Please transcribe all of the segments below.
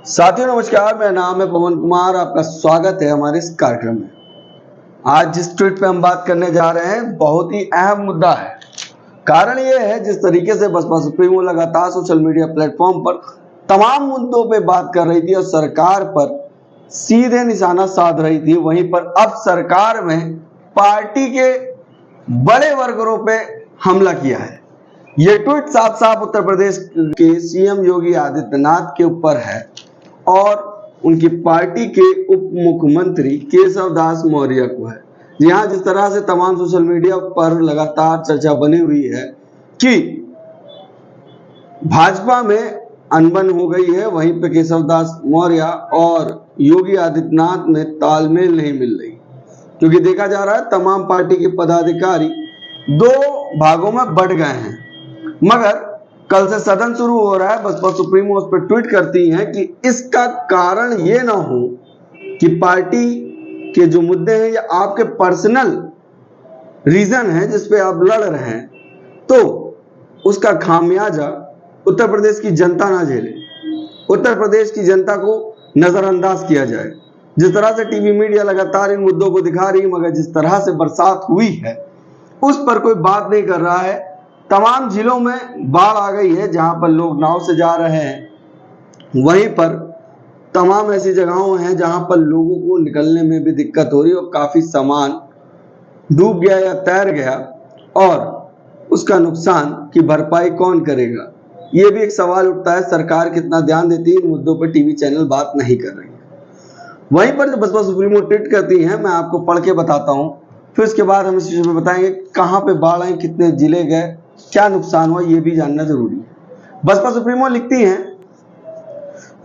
साथियों नमस्कार, मेरा नाम है पवन कुमार। आपका स्वागत है हमारे इस कार्यक्रम में। आज जिस ट्वीट पे हम बात करने जा रहे हैं बहुत ही अहम मुद्दा है। कारण यह है जिस तरीके से बसपा सुप्रीमो लगातार सोशल मीडिया प्लेटफॉर्म पर तमाम मुद्दों पे बात कर रही थी और सरकार पर सीधे निशाना साध रही थी, वहीं पर अब सरकार में पार्टी के बड़े वर्गों पे हमला किया है। ये ट्वीट साफ साफ उत्तर प्रदेश के सीएम योगी आदित्यनाथ के ऊपर है और उनकी पार्टी के उप मुख्यमंत्री केशव दास मौर्य को है। जी हाँ, जिस तरह से तमाम सोशल मीडिया पर लगातार चर्चा बनी हुई है कि भाजपा में अनबन हो गई है, वहीं पे केशव दास मौर्य और योगी आदित्यनाथ में तालमेल नहीं मिल रही, क्योंकि देखा जा रहा है तमाम पार्टी के पदाधिकारी दो भागों में बंट गए हैं। मगर कल से सदन शुरू हो रहा है, बसपा सुप्रीमो उस पर ट्वीट करती हैं कि इसका कारण ये ना हो कि पार्टी के जो मुद्दे हैं या आपके पर्सनल रीजन है जिस पे आप लड़ रहे हैं, तो उसका खामियाजा उत्तर प्रदेश की जनता ना झेले, उत्तर प्रदेश की जनता को नजरअंदाज किया जाए। जिस तरह से टीवी मीडिया लगातार इन मुद्दों को दिखा रही है, मगर जिस तरह से बरसात हुई है उस पर कोई बात नहीं कर रहा है। तमाम जिलों में बाढ़ आ गई है, जहां पर लोग नाव से जा रहे हैं, वहीं पर तमाम ऐसी जगहों हैं जहां पर लोगों को निकलने में भी दिक्कत हो रही है और काफी सामान डूब गया या तैर गया, और उसका नुकसान की भरपाई कौन करेगा, ये भी एक सवाल उठता है। सरकार कितना ध्यान देती है इन मुद्दों पर, टीवी चैनल बात नहीं कर रही है। वहीं पर जो बसपा सुप्रीमो ट्वीट करती है, मैं आपको पढ़ के बताता हूं, फिर उसके बाद हम इस चीज में बताएंगे कहां पे बाढ़ आई, कितने जिले गए, क्या नुकसान हुआ, ये भी जानना जरूरी है। बसपा सुप्रीमो लिखती हैं,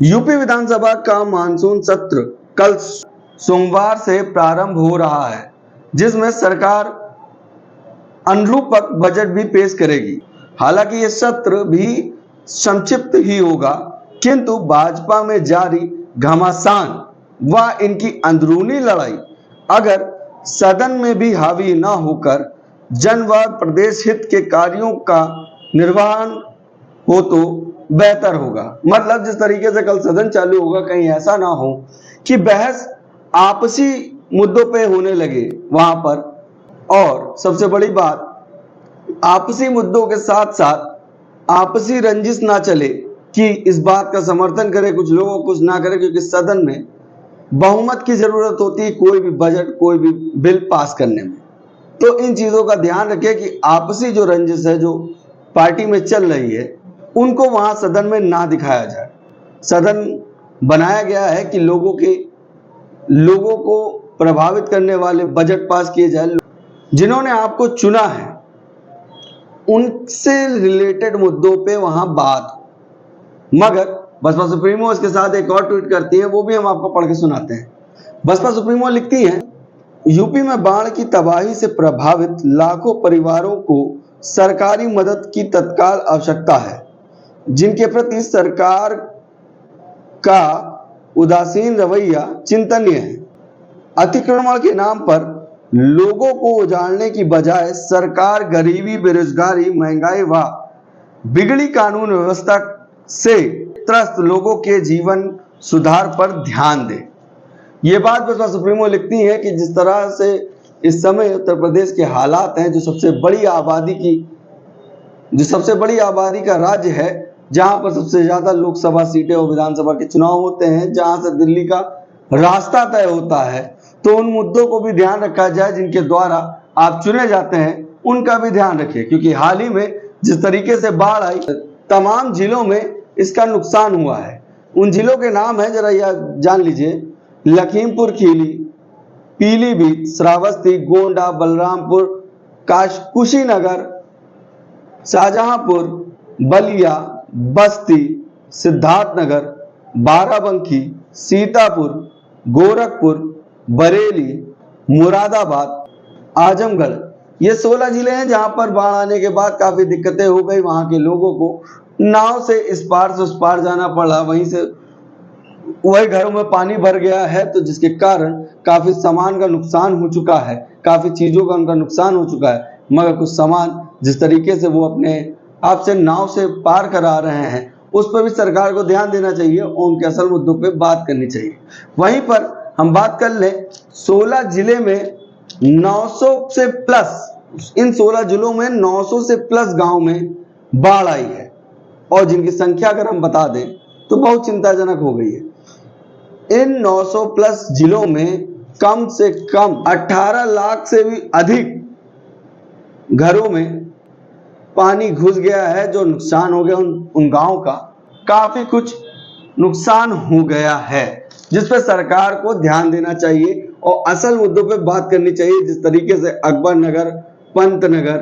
यूपी विधानसभा का मानसून सत्र कल सोमवार से प्रारंभ हो रहा है, जिसमें सरकार अनुरूपक बजट भी पेश करेगी। हालांकि यह सत्र भी संक्षिप्त ही होगा, किंतु भाजपा में जारी घमासान व इनकी अंदरूनी लड़ाई अगर सदन में भी हावी न होकर जन व प्रदेश हित के कार्यों का निर्वहन हो तो बेहतर होगा। मतलब जिस तरीके से कल सदन चालू होगा, कहीं ऐसा ना हो कि बहस आपसी मुद्दों पे होने लगे वहां पर, और सबसे बड़ी बात आपसी मुद्दों के साथ साथ आपसी रंजिश ना चले कि इस बात का समर्थन करे कुछ लोगों को, कुछ ना करे, क्योंकि सदन में बहुमत की जरूरत होती है कोई भी बजट, कोई भी बिल पास करने में। तो इन चीजों का ध्यान रखें कि आपसी जो रंजिश है जो पार्टी में चल रही है, उनको वहां सदन में ना दिखाया जाए। सदन बनाया गया है कि लोगों को प्रभावित करने वाले बजट पास किए जाए। जिन्होंने आपको चुना है उनसे रिलेटेड मुद्दों पे वहां बात हो। मगर बसपा सुप्रीमो इसके साथ एक और ट्वीट करती है, वो भी हम आपको पढ़ के सुनाते हैं। बसपा सुप्रीमो लिखती है, यूपी में बाढ़ की तबाही से प्रभावित लाखों परिवारों को सरकारी मदद की तत्काल आवश्यकता है, जिनके प्रति सरकार का उदासीन रवैया चिंतनीय है। अतिक्रमण के नाम पर लोगों को उजाड़ने की बजाय सरकार गरीबी, बेरोजगारी, महंगाई व बिगड़ी कानून व्यवस्था से त्रस्त लोगों के जीवन सुधार पर ध्यान दे। ये बात बसपा सुप्रीमो लिखती है कि जिस तरह से इस समय उत्तर प्रदेश के हालात हैं, जो सबसे बड़ी आबादी का राज्य है, जहां पर सबसे ज्यादा लोकसभा सीटें और विधानसभा के चुनाव होते हैं, जहां से दिल्ली का रास्ता तय होता है, तो उन मुद्दों को भी ध्यान रखा जाए जिनके द्वारा आप चुने जाते हैं, उनका भी ध्यान रखें। क्योंकि हाल ही में जिस तरीके से बाढ़ आई, तमाम जिलों में इसका नुकसान हुआ है। उन जिलों के नाम है, जरा याद जान लीजिए, लखीमपुर खीरी, पीलीभीत, श्रावस्ती, गोंडा, बलरामपुर, कुशीनगर, शाहजहांपुर, बलिया, बस्ती, सिद्धार्थनगर, बाराबंकी, सीतापुर, गोरखपुर, बरेली, मुरादाबाद, आजमगढ़, ये 16 जिले हैं जहां पर बाढ़ आने के बाद काफी दिक्कतें हो गई। वहां के लोगों को नाव से इस पार से उस पार जाना पड़ा, वही घरों में पानी भर गया है, तो जिसके कारण काफी सामान का नुकसान हो चुका है, काफी चीजों का उनका नुकसान हो चुका है। मगर कुछ सामान जिस तरीके से वो अपने आप से नाव से पार करा रहे हैं, उस पर भी सरकार को ध्यान देना चाहिए और उनके असल मुद्दों पे बात करनी चाहिए। वहीं पर हम बात कर लें 16 जिले में 900 से प्लस, इन 16 जिलों में 900 से प्लस गांव में बाढ़ आई है और जिनकी संख्या अगर हम बता दें तो बहुत चिंताजनक हो गई है। इन 900 प्लस जिलों में कम से कम 18 लाख से भी अधिक घरों में पानी घुस गया है, जो नुकसान हो गया उन गांव का काफी कुछ नुकसान हो गया है, जिस पर सरकार को ध्यान देना चाहिए और असल मुद्दों पे बात करनी चाहिए। जिस तरीके से अकबर नगर, पंत नगर,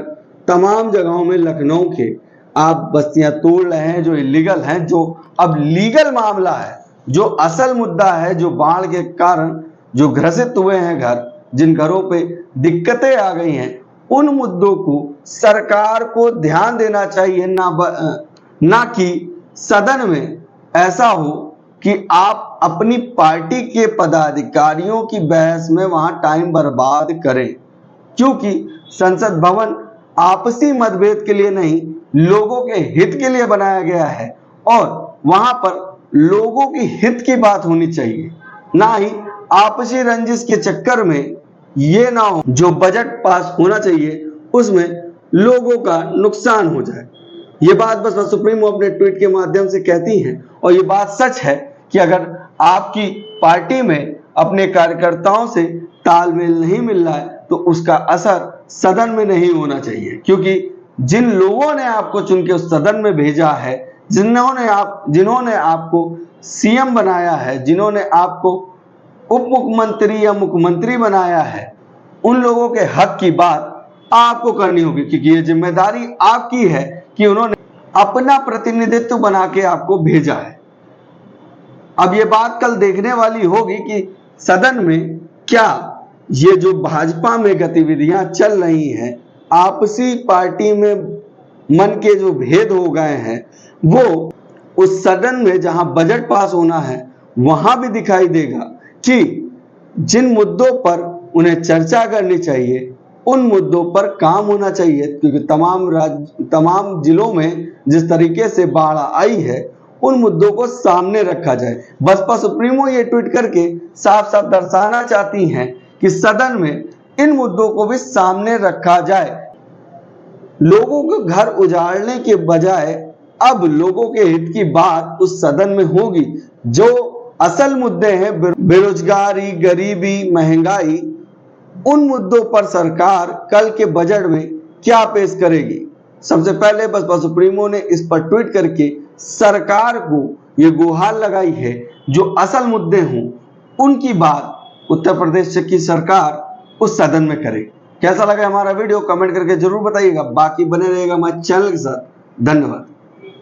तमाम जगहों में लखनऊ के आप बस्तियां तोड़ रहे हैं जो इलीगल हैं, जो अब लीगल मामला है, जो असल मुद्दा है, जो बाढ़ के कारण जो ग्रसित हुए हैं घर, जिन घरों पे दिक्कतें आ गई हैं, उन मुद्दों को सरकार को ध्यान देना चाहिए, ना कि सदन में ऐसा हो कि आप अपनी पार्टी के पदाधिकारियों की बहस में वहां टाइम बर्बाद करें, क्योंकि संसद भवन आपसी मतभेद के लिए नहीं, लोगों के हित के लिए बनाया गया है और वहां पर लोगों की हित की बात होनी चाहिए, ना ही आपसी रंजिश के चक्कर में ये ना हो जो बजट पास होना चाहिए उसमें लोगों का नुकसान हो जाए। ये बात बसपा सुप्रीमो अपने ट्वीट के माध्यम से कहती हैं और ये बात सच है कि अगर आपकी पार्टी में अपने कार्यकर्ताओं से तालमेल नहीं मिल रहा है तो उसका असर सदन में नहीं होना चाहिए, क्योंकि जिन लोगों ने आपको चुन के उस सदन में भेजा है, जिन्होंने आपको सीएम बनाया है, जिन्होंने आपको उप मुख्यमंत्री या मुख्यमंत्री बनाया है, उन लोगों के हक की बात आपको करनी होगी, क्योंकि ये जिम्मेदारी आपकी है कि उन्होंने अपना प्रतिनिधित्व बना के आपको भेजा है। अब ये बात कल देखने वाली होगी कि सदन में क्या ये जो भाजपा में गतिविधियां चल रही हैं, आपसी पार्टी में मन के जो भेद हो गए हैं, वो उस सदन में जहां बजट पास होना है वहां भी दिखाई देगा कि जिन मुद्दों पर उन्हें चर्चा करनी चाहिए उन मुद्दों पर काम होना चाहिए, क्योंकि तमाम जिलों में जिस तरीके से बाढ़ आई है उन मुद्दों को सामने रखा जाए। बसपा सुप्रीमो ये ट्वीट करके साफ साफ दर्शाना चाहती हैं कि सदन में इन मुद्दों को भी सामने रखा जाए। लोगों को घर उजाड़ने के बजाय अब लोगों के हित की बात उस सदन में होगी। जो असल मुद्दे हैं, बेरोजगारी, गरीबी, महंगाई, उन मुद्दों पर सरकार कल के बजट में क्या पेश करेगी। सबसे पहले बसपा सुप्रीमो ने इस पर ट्वीट करके सरकार को ये गुहार लगाई है जो असल मुद्दे हों उनकी बात उत्तर प्रदेश की सरकार उस सदन में करे। कैसा लगा हमारा वीडियो कमेंट करके जरूर बताइएगा। बाकी बने रहेगा हमारे चैनल के साथ। धन्यवाद।